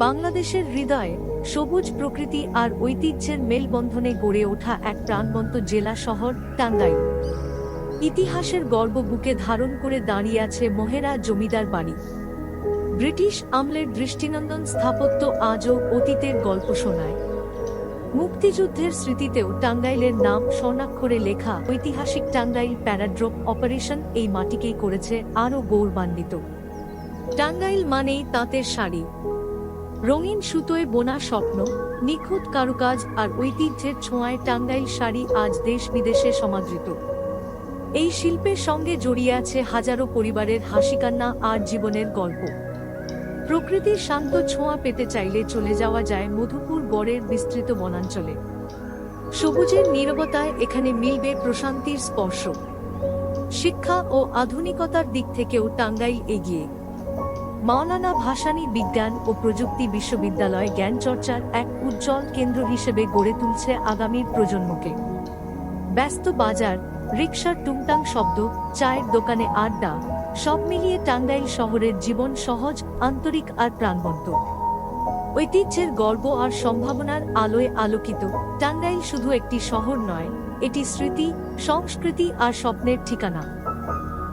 বাংলাদেশের হৃদয়ে সবুজ প্রকৃতি আর ঐতিহ্যের মেলবন্ধনে গড়ে ওঠা এক প্রাণবন্ত জেলা শহর টাঙ্গাইল। ইতিহাসের গর্ব বুকে ধারণ করে দাঁড়িয়ে আছে মোহেরা জমিদার বাড়ি। ব্রিটিশ আমলের দৃষ্টিনন্দন স্থাপত্য আজও অতীতের গল্প শোনায়। মুক্তিযুদ্ধের স্মৃতিতেও টাঙ্গাইলের নাম স্বর্ণাক্ষরে লেখা। ঐতিহাসিক টাঙ্গাইল প্যারাড্রোপ অপারেশন এই মাটিকেই করেছে আরও গৌরবান্বিত। টাঙ্গাইল মানেই তাঁতের শাড়ি, রঙিন সুতোয় বোনা স্বপ্ন, নিখুঁত কারুকাজ আর ঐতিহ্যের ছোঁয়ায় টাঙ্গাইল শাড়ি আজ দেশ বিদেশে সমাদৃত। এই শিল্পের সঙ্গে জড়িয়ে আছে হাজারো পরিবারের হাসিকান্না আর জীবনের গল্প। প্রকৃতির শান্ত ছোঁয়া পেতে চাইলে চলে যাওয়া যায় মধুপুর গড়ের বিস্তৃত বনাঞ্চলে। সবুজের নীরবতায় এখানে মিলবে প্রশান্তির স্পর্শ। শিক্ষা ও আধুনিকতার দিক থেকেও টাঙ্গাইল এগিয়ে। মাওলানা ভাসানী বিজ্ঞান ও প্রযুক্তি বিশ্ববিদ্যালয় জ্ঞানচর্চার এক উজ্জ্বল কেন্দ্র হিসেবে গড়ে তুলছে আগামীর প্রজন্মকে। ব্যস্ত বাজার, রিকশার টুংটাং শব্দ, চায়ের দোকানে আড্ডা, সব মিলিয়ে টাঙ্গাইল শহরের জীবন সহজ, আন্তরিক আর প্রাণবন্ত। ঐতিহ্যের গর্ব আর সম্ভাবনার আলোয় আলোকিত টাঙ্গাইল শুধু একটি শহর নয়, এটি স্মৃতি, সংস্কৃতি আর স্বপ্নের ঠিকানা।